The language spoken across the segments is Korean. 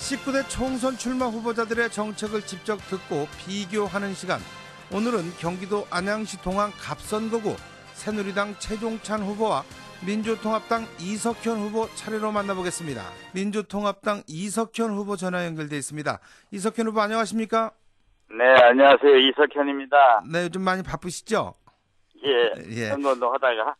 19대 총선 출마 후보자들의 정책을 직접 듣고 비교하는 시간. 오늘은 경기도 안양시 동안 갑선거구 새누리당 최종찬 후보와 민주통합당 이석현 후보 차례로 만나보겠습니다. 민주통합당 이석현 후보 전화 연결돼 있습니다. 이석현 후보 안녕하십니까? 네, 안녕하세요. 이석현입니다. 네, 요즘 많이 바쁘시죠? 예, 선거운동 하다가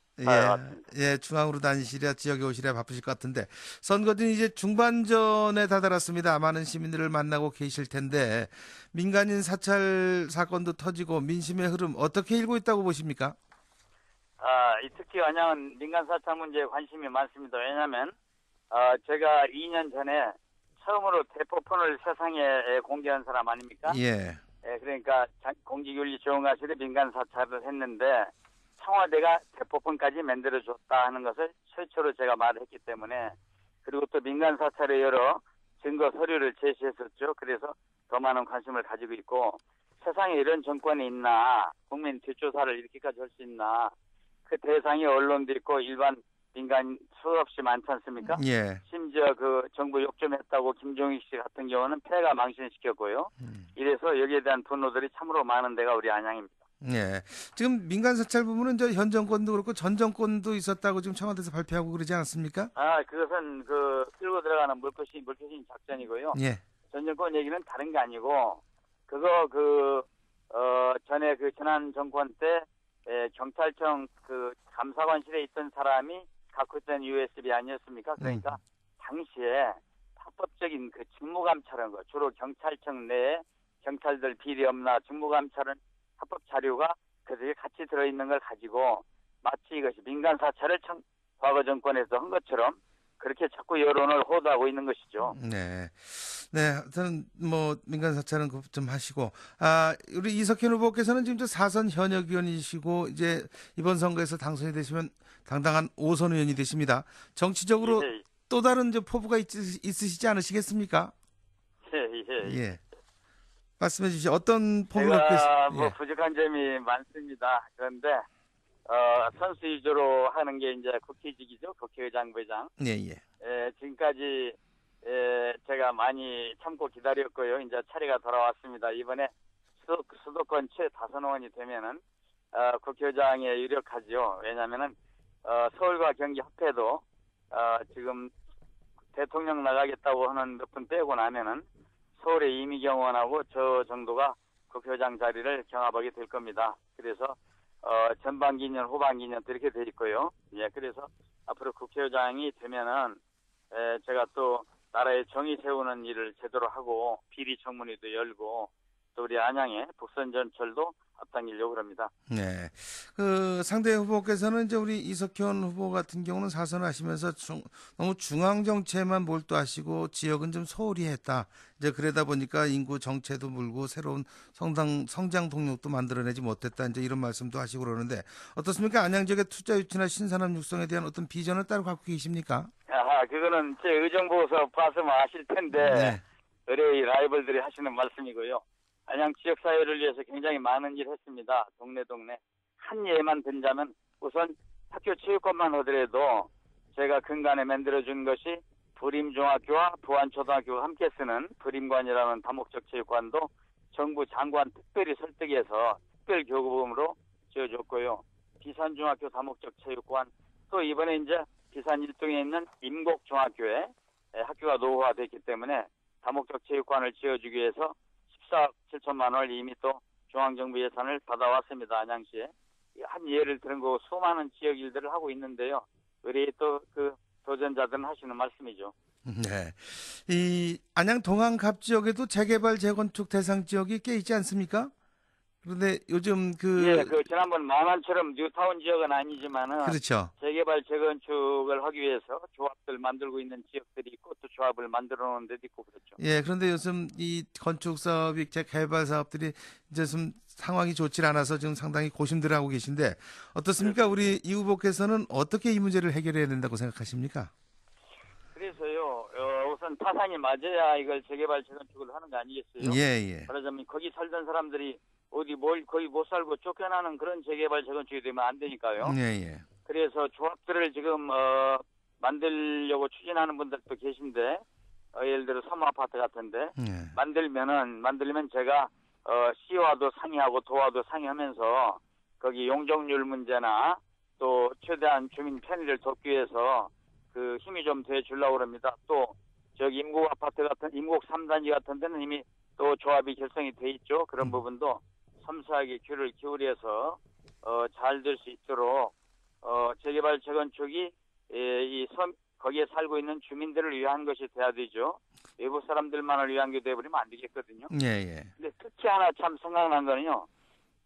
예, 중앙으로 다니시랴 지역에 오시랴 바쁘실 것 같은데 선거는 이제 중반전에 다다랐습니다. 많은 시민들을 만나고 계실 텐데 민간인 사찰 사건도 터지고 민심의 흐름 어떻게 일고 있다고 보십니까? 특히 안양은 민간 사찰 문제에 관심이 많습니다. 왜냐하면 제가 2년 전에 처음으로 대포폰을 세상에 공개한 사람 아닙니까? 예. 그러니까 공직윤리지원과실에 민간 사찰을 했는데 청와대가 대포폰까지 만들어줬다 하는 것을 최초로 제가 말을 했기 때문에, 그리고 또 민간 사찰의 여러 증거 서류를 제시했었죠. 그래서 더 많은 관심을 가지고 있고, 세상에 이런 정권이 있나, 국민 뒷조사를 이렇게까지 할 수 있나, 그 대상이 언론도 있고 일반 민간 수없이 많지 않습니까? 예. 심지어 그 정부 욕좀했다고 김종익 씨 같은 경우는 폐가 망신시켰고요. 이래서 여기에 대한 분노들이 참으로 많은 데가 우리 안양입니다. 예. 지금 민간 사찰 부분은 현 정권도 그렇고 전 정권도 있었다고 지금 청와대에서 발표하고 그러지 않습니까? 그것은 끌고 들어가는 물귀신 작전이고요. 예. 전 정권 얘기는 다른 게 아니고, 전에 지난 정권 때 경찰청 감사관실에 있던 사람이 갖고 있던 USB 아니었습니까? 그러니까 당시에 합법적인 직무감찰한 거, 주로 경찰청 내에 경찰들 비리 없나 직무감찰은 합법 자료가 그들이 같이 들어있는 걸 가지고 마치 이것이 민간 사찰을 과거 정권에서 한 것처럼 그렇게 자꾸 여론을 호도하고 있는 것이죠. 네. 저는 민간 사찰은 좀 하시고, 우리 이석현 후보께서는 지금 4선 현역 의원이시고 이제 이번 선거에서 당선이 되시면 당당한 5선 의원이 되십니다. 정치적으로 또 다른 포부가 있으시지 않으시겠습니까? 예. 말씀해 주시죠. 어떤 포부가 제가 부족한 점이 많습니다. 그런데 선수 위주로 하는 게 이제 국회직이죠. 국회의장, 부의장. 지금까지 제가 많이 참고 기다렸고요. 이제 차례가 돌아왔습니다. 이번에 수도권 최다선 의원이 되면은 국회의장에 유력하죠. 왜냐하면은 서울과 경기 합해도 지금 대통령 나가겠다고 하는 몇 분 빼고 나면은 서울의 이미경 의원하고 저 정도가 국회의장 자리를 경합하게 될 겁니다. 그래서 전반기 년, 후반기 년 이렇게 돼 있고요. 예, 그래서 앞으로 국회의장이 되면은 제가 또 나라의 정의 세우는 일을 제대로 하고 비리 청문회도 열고 또 우리 안양의 북선전철도 앞당기려고 합니다. 네. 상대 후보께서는 이제 우리 이석현 후보 같은 경우는 4선을 하시면서 너무 중앙 정체만 몰두하시고 지역은 좀 소홀히 했다. 이제 그러다 보니까 인구 정체도 물고 새로운 성장 동력도 만들어내지 못했다. 이제 이런 말씀도 하시고 그러는데 어떻습니까? 안양 지역의 투자 유치나 신산업 육성에 대한 어떤 비전을 따로 갖고 계십니까? 그거는 제 의정부에서 봤으면 아실 텐데 의뢰의 라이벌들이 하시는 말씀이고요. 안양 지역사회를 위해서 굉장히 많은 일을 했습니다. 동네. 한 예만 든자면 우선 학교 체육관만 하더라도 제가 근간에 만들어준 것이 부림중학교와 부안초등학교가 함께 쓰는 부림관이라는 다목적 체육관도 정부 장관 특별히 설득해서 특별교부금으로 지어줬고요. 비산중학교 다목적 체육관, 또 이번에 이제 비산 1동에 있는 임곡중학교에 학교가 노후화됐기 때문에 다목적 체육관을 지어주기 위해서 14억 7천만 원을 이미 또 중앙정부 예산을 받아왔습니다. 안양시에. 한 예를 들은 거 수많은 지역 일들을 하고 있는데요. 우리 또 도전자들은 하시는 말씀이죠. 네. 이 안양 동안갑 지역에도 재개발 재건축 대상 지역이 꽤 있지 않습니까? 그런데 요즘 지난번 망안처럼 뉴타운 지역은 아니지만은 그렇죠. 재개발 재건축을 하기 위해서 조합들 만들고 있는 지역들이 있고 또 조합을 만들어 놓은 데도 있고 그렇죠. 예, 그런데 요즘 이 건축 사업이 재개발 사업들이 이제 좀 상황이 좋지 않아서 지금 상당히 고심들 하고 계신데 어떻습니까? 우리 이 후보께서는 어떻게 이 문제를 해결해야 된다고 생각하십니까? 그래서요, 우선 타산이 맞아야 이걸 재개발 재건축을 하는 거 아니겠어요? 예. 말하자면 거기 살던 사람들이 거기 못 살고 쫓겨나는 그런 재개발 재건축이 되면 안 되니까요. 예. 그래서 조합들을 지금 만들려고 추진하는 분들도 계신데 예를 들어 사무 아파트 같은데 만들면 제가 시와도 상의하고 도와도 상의하면서 거기 용적률 문제나 또 최대한 주민 편의를 돕기 위해서 그 힘이 좀 돼 주려고 합니다. 또 저기 임국 아파트 같은 임국 3단지 같은 데는 이미 또 조합이 결성이 돼 있죠. 그런 부분도 섬세하게 귀를 기울여서 잘 될 수 있도록 재개발 재건축이 거기에 살고 있는 주민들을 위한 것이 돼야 되죠. 외부 사람들만을 위한 게 돼버리면 안 되겠거든요. 예. 근데 특히 하나 참 생각난 거는요.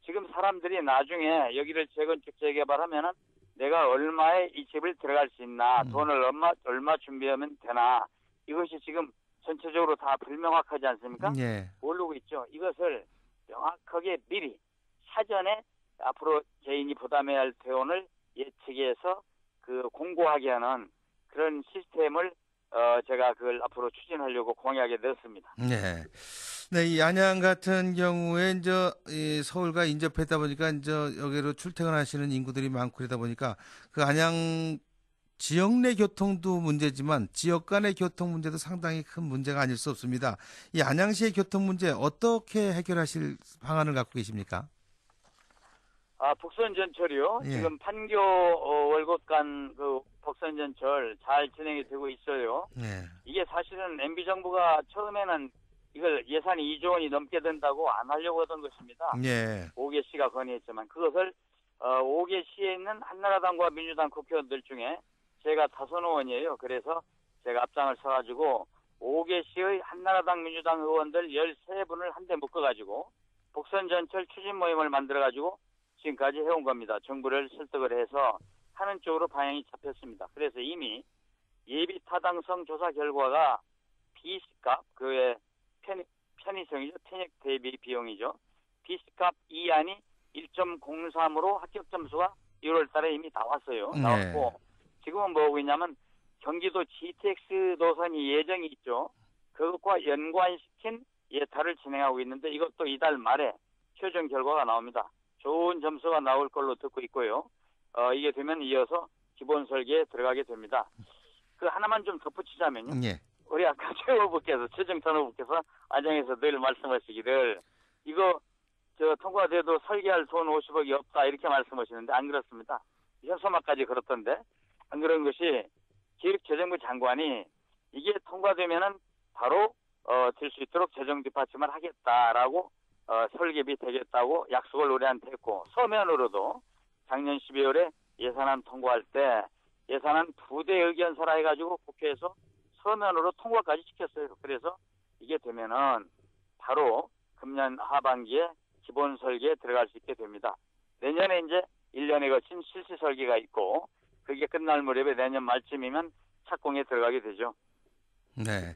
지금 사람들이 나중에 여기를 재건축 재개발하면은 내가 얼마에 이 집을 들어갈 수 있나, 돈을 얼마 준비하면 되나, 이것이 지금 전체적으로 다 불명확하지 않습니까? 예. 모르고 있죠. 이것을 명확하게 미리 사전에 앞으로 개인이 부담해야 할 대원을 예측해서 공고하게 하는 그런 시스템을 제가 그걸 앞으로 추진하려고 공약에 넣었습니다. 네. 네, 이 안양 같은 경우에 이제 이 서울과 인접했다 보니까 이제 여기로 출퇴근하시는 인구들이 많고 그러다 보니까 그 안양 지역 내 교통도 문제지만 지역 간의 교통 문제도 상당히 큰 문제가 아닐 수 없습니다. 이 안양시의 교통 문제 어떻게 해결하실 방안을 갖고 계십니까? 복선 전철이요. 예. 지금 판교 월곶 간 그 복선 전철 잘 진행이 되고 있어요. 예. 이게 사실은 MB 정부가 처음에는 이걸 예산이 2조 원이 넘게 된다고 안 하려고 하던 것입니다. 예. 5개 시가 건의했지만 그것을 5개 시에 있는 한나라당과 민주당 국회의원들 중에 제가 다선 의원이에요. 그래서 제가 앞장을 서가지고 5개 시의 한나라당 민주당 의원들 13분을 한데 묶어가지고 복선 전철 추진 모임을 만들어가지고 지금까지 해온 겁니다. 정부를 설득을 해서 하는 쪽으로 방향이 잡혔습니다. 그래서 이미 예비 타당성 조사 결과가 B값, 그의 편의성이죠. 편익 대비 비용이죠. B값 2안이 1.03으로 합격 점수가 1월 달에 이미 나왔어요. 나왔고 지금은 뭐하고 있냐면 경기도 GTX 노선이 예정이 있죠. 그것과 연관시킨 예타를 진행하고 있는데 이것도 이달 말에 최종 결과가 나옵니다. 좋은 점수가 나올 걸로 듣고 있고요. 이게 되면 이어서 기본 설계에 들어가게 됩니다. 그 하나만 좀 덧붙이자면요. 예. 우리 아까 최 후보께서, 최정찬 후보께서 안양에서 늘 말씀하시기를 이거 통과돼도 설계할 돈 50억이 없다 이렇게 말씀하시는데 안 그렇습니다. 현수막까지 그렇던데 안 그런 것이 기획재정부 장관이 이게 통과되면은 바로 될 수 있도록 재정 뒷받침을 하겠다라고 설계비 되겠다고 약속을 우리한테 했고 서면으로도 작년 12월에 예산안 통과할 때 예산안 부대 의견서라 해가지고 국회에서 서면으로 통과까지 시켰어요. 그래서 이게 되면은 바로 금년 하반기에 기본 설계에 들어갈 수 있게 됩니다. 내년에 이제 1년에 거친 실시 설계가 있고 그게 끝날 무렵에 내년 말쯤이면 착공에 들어가게 되죠. 네.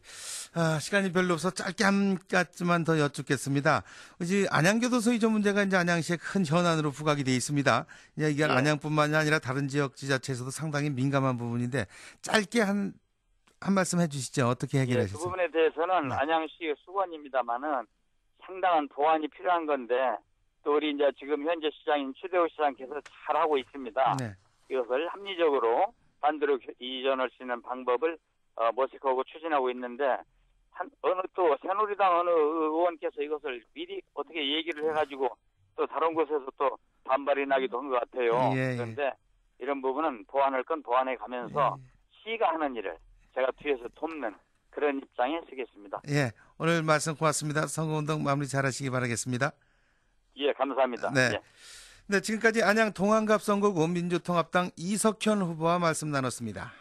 시간이 별로 없어 짧게 한 가지만 더 여쭙겠습니다. 이제 안양교도소 이전 문제가 이제 안양시의 큰 현안으로 부각이 돼 있습니다. 이게 안양뿐만이 아니라 다른 지역 지자체에서도 상당히 민감한 부분인데 짧게 한 말씀 해주시죠. 어떻게 해결하셨어요? 그 부분에 대해서는 안양시의 수건입니다만은 상당한 보완이 필요한 건데 또 우리 이제 지금 현재 시장인 추대호 시장께서 잘 하고 있습니다. 네. 이것을 합리적으로 반대로 이전할 수 있는 방법을 모색하고 추진하고 있는데 어느 또 새누리당 어느 의원께서 이것을 미리 어떻게 얘기를 해가지고 또 다른 곳에서 또 반발이 나기도 한 것 같아요. 그런데 이런 부분은 보완할 건 보완해 가면서 시가 하는 일을 제가 뒤에서 돕는 그런 입장에 서겠습니다. 예, 오늘 말씀 고맙습니다. 선거운동 마무리 잘하시기 바라겠습니다. 예, 감사합니다. 네. 예. 네, 지금까지 안양 동안갑 선거구 민주통합당 이석현 후보와 말씀 나눴습니다.